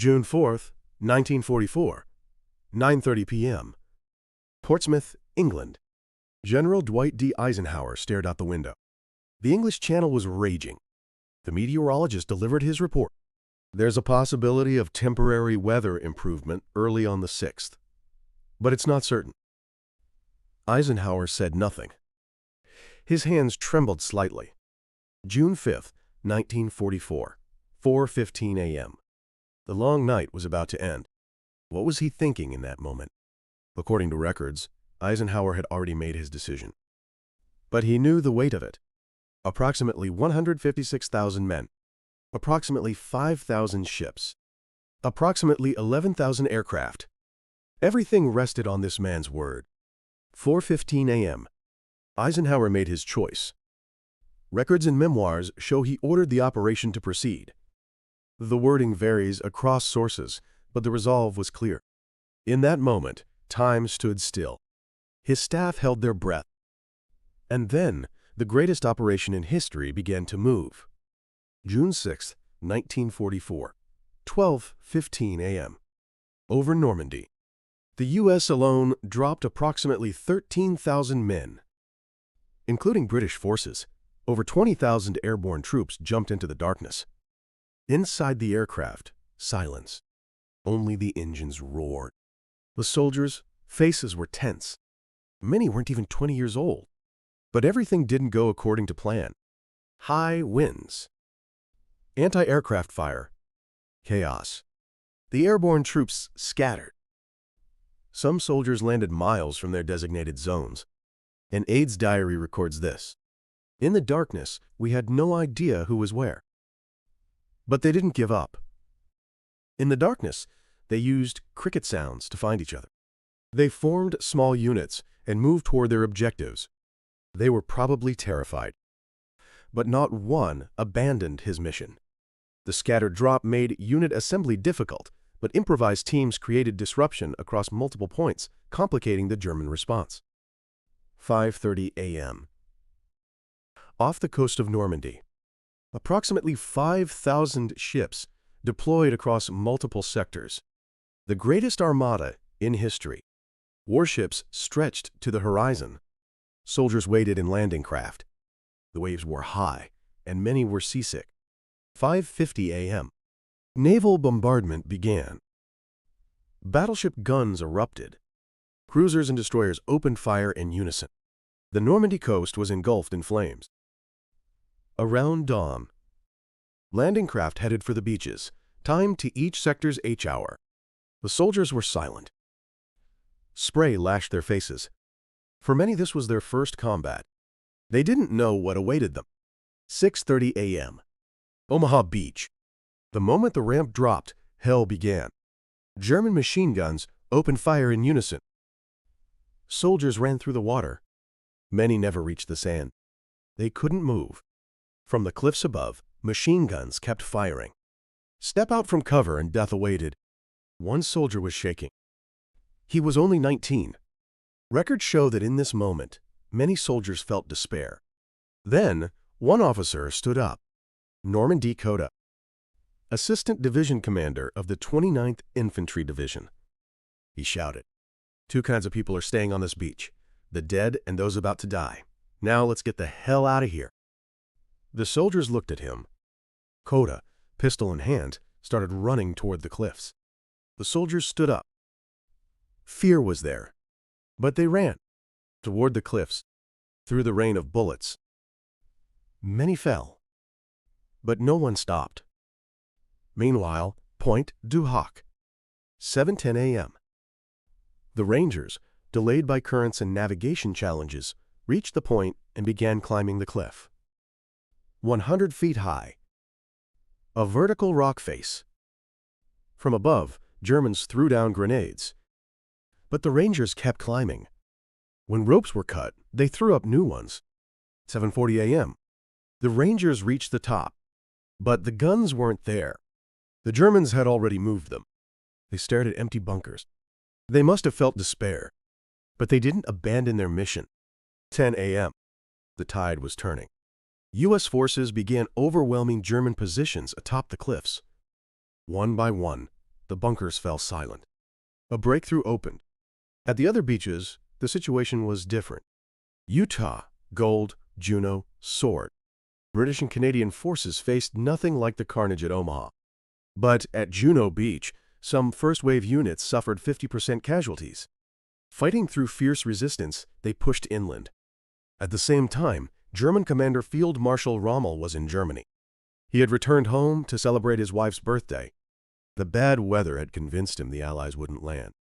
June 4, 1944, 9:30 p.m. Portsmouth, England. General Dwight D. Eisenhower stared out the window. The English Channel was raging. The meteorologist delivered his report. There's a possibility of temporary weather improvement early on the 6th, but it's not certain. Eisenhower said nothing. His hands trembled slightly. June 5, 1944, 4:15 a.m. The long night was about to end. What was he thinking in that moment? According to records, Eisenhower had already made his decision. But he knew the weight of it. Approximately 156,000 men. Approximately 5,000 ships. Approximately 11,000 aircraft. Everything rested on this man's word. 4:15 a.m. Eisenhower made his choice. Records and memoirs show he ordered the operation to proceed. The wording varies across sources, but the resolve was clear. In that moment, time stood still. His staff held their breath. And then, the greatest operation in history began to move. June 6, 1944, 12:15 a.m. Over Normandy. The U.S. alone dropped approximately 13,000 men. Including British forces, over 20,000 airborne troops jumped into the darkness. Inside the aircraft, silence. Only the engines roared. The soldiers' faces were tense. Many weren't even 20 years old. But everything didn't go according to plan. High winds. Anti-aircraft fire. Chaos. The airborne troops scattered. Some soldiers landed miles from their designated zones. An aide's diary records this. In the darkness, we had no idea who was where. But they didn't give up. In the darkness, they used cricket sounds to find each other. They formed small units and moved toward their objectives. They were probably terrified. But not one abandoned his mission. The scattered drop made unit assembly difficult, but improvised teams created disruption across multiple points, complicating the German response. 5:30 a.m. Off the coast of Normandy. Approximately 5,000 ships deployed across multiple sectors. The greatest armada in history. Warships stretched to the horizon. Soldiers waited in landing craft. The waves were high, and many were seasick. 5:50 a.m. Naval bombardment began. Battleship guns erupted. Cruisers and destroyers opened fire in unison. The Normandy coast was engulfed in flames. Around dawn, landing craft headed for the beaches, timed to each sector's H-hour. The soldiers were silent. Spray lashed their faces. For many, this was their first combat. They didn't know what awaited them. 6:30 a.m. Omaha Beach. The moment the ramp dropped, hell began. German machine guns opened fire in unison. Soldiers ran through the water. Many never reached the sand. They couldn't move. From the cliffs above, machine guns kept firing. Step out from cover and death awaited. One soldier was shaking. He was only 19. Records show that in this moment, many soldiers felt despair. Then, one officer stood up. Norman D. Cota, Assistant Division Commander of the 29th Infantry Division. He shouted, "Two kinds of people are staying on this beach, the dead and those about to die. Now let's get the hell out of here." The soldiers looked at him. Cota, pistol in hand, started running toward the cliffs. The soldiers stood up. Fear was there, but they ran toward the cliffs, through the rain of bullets. Many fell, but no one stopped. Meanwhile, Point du Hoc, 7:10 a.m. The Rangers, delayed by currents and navigation challenges, reached the point and began climbing the cliff. 100 feet high. A vertical rock face. From above, Germans threw down grenades. But the Rangers kept climbing. When ropes were cut, they threw up new ones. 7:40 a.m. The Rangers reached the top, but the guns weren't there. The Germans had already moved them. They stared at empty bunkers. They must have felt despair, but they didn't abandon their mission. 10 a.m. The tide was turning. U.S. forces began overwhelming German positions atop the cliffs. One by one, the bunkers fell silent. A breakthrough opened. At the other beaches, the situation was different. Utah, Gold, Juneau, Sword. British and Canadian forces faced nothing like the carnage at Omaha. But at Juneau Beach, some first-wave units suffered 50% casualties. Fighting through fierce resistance, they pushed inland. At the same time, German Commander Field Marshal Rommel was in Germany. He had returned home to celebrate his wife's birthday. The bad weather had convinced him the Allies wouldn't land.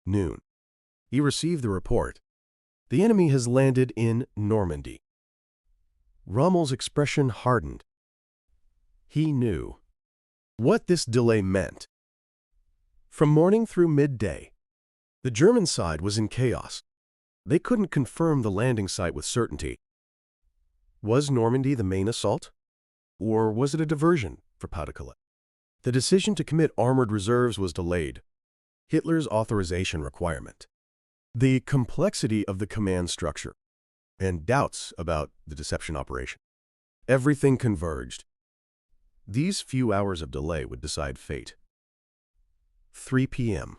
Noon. He received the report. The enemy has landed in Normandy. Rommel's expression hardened. He knew what this delay meant. From morning through midday, the German side was in chaos. They couldn't confirm the landing site with certainty. Was Normandy the main assault? Or was it a diversion for Pas-de-Calais? The decision to commit armored reserves was delayed. Hitler's authorization requirement. The complexity of the command structure. And doubts about the deception operation. Everything converged. These few hours of delay would decide fate. 3 p.m.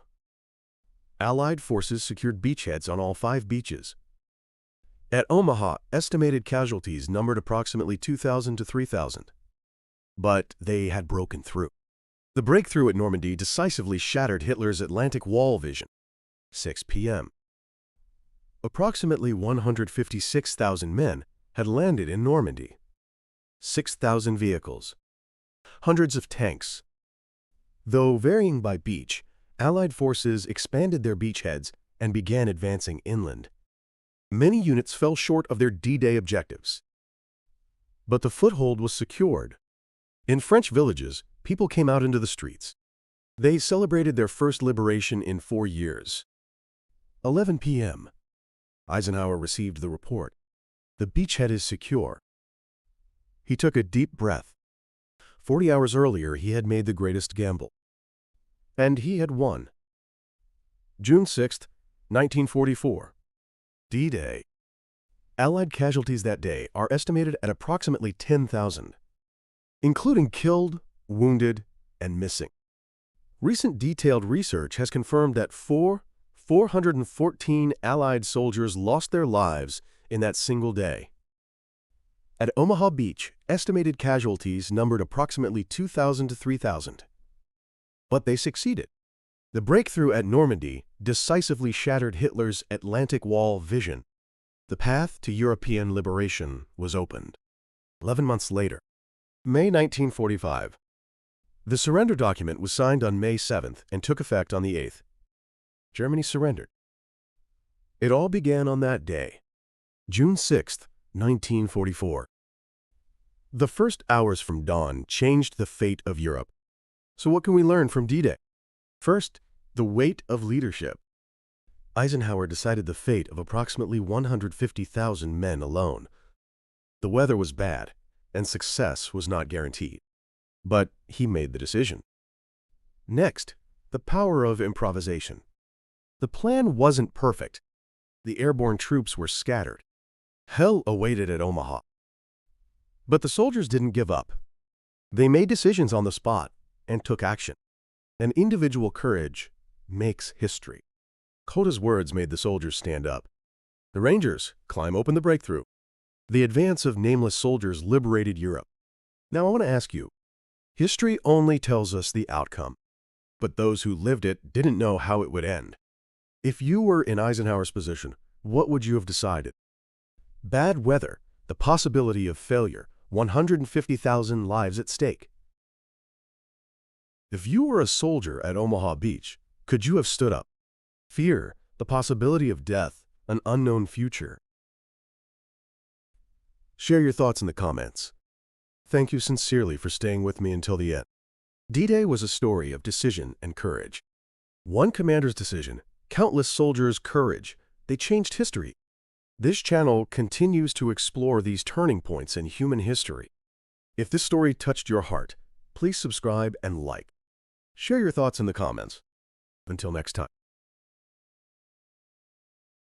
Allied forces secured beachheads on all 5 beaches. At Omaha, estimated casualties numbered approximately 2,000 to 3,000. But they had broken through. The breakthrough at Normandy decisively shattered Hitler's Atlantic Wall vision. 6 p.m. Approximately 156,000 men had landed in Normandy. 6,000 vehicles. Hundreds of tanks. Though varying by beach, Allied forces expanded their beachheads and began advancing inland. Many units fell short of their D-Day objectives. But the foothold was secured. In French villages, people came out into the streets. They celebrated their first liberation in 4 years. 11 p.m. Eisenhower received the report. The beachhead is secure. He took a deep breath. 40 hours earlier, he had made the greatest gamble. And he had won. June 6, 1944. D-Day. Allied casualties that day are estimated at approximately 10,000, including killed, wounded, and missing. Recent detailed research has confirmed that 414 Allied soldiers lost their lives in that single day. At Omaha Beach, estimated casualties numbered approximately 2,000 to 3,000. But they succeeded. The breakthrough at Normandy decisively shattered Hitler's Atlantic Wall vision. The path to European liberation was opened. 11 months later, May 1945. The surrender document was signed on May 7th and took effect on the 8th. Germany surrendered. It all began on that day, June 6th, 1944. The first hours from dawn changed the fate of Europe. So what can we learn from D-Day? First, the weight of leadership. Eisenhower decided the fate of approximately 150,000 men alone. The weather was bad, and success was not guaranteed. But he made the decision. Next, the power of improvisation. The plan wasn't perfect. The airborne troops were scattered. Hell awaited at Omaha. But the soldiers didn't give up. They made decisions on the spot and took action. And individual courage makes history. Coda's words made the soldiers stand up. The Rangers climb open the breakthrough. The advance of nameless soldiers liberated Europe. Now I want to ask you, history only tells us the outcome, but those who lived it didn't know how it would end. If you were in Eisenhower's position, what would you have decided? Bad weather, the possibility of failure, 150,000 lives at stake. If you were a soldier at Omaha Beach, could you have stood up? Fear, the possibility of death, an unknown future. Share your thoughts in the comments. Thank you sincerely for staying with me until the end. D-Day was a story of decision and courage. One commander's decision, countless soldiers' courage. They changed history. This channel continues to explore these turning points in human history. If this story touched your heart, please subscribe and like. Share your thoughts in the comments. Until next time.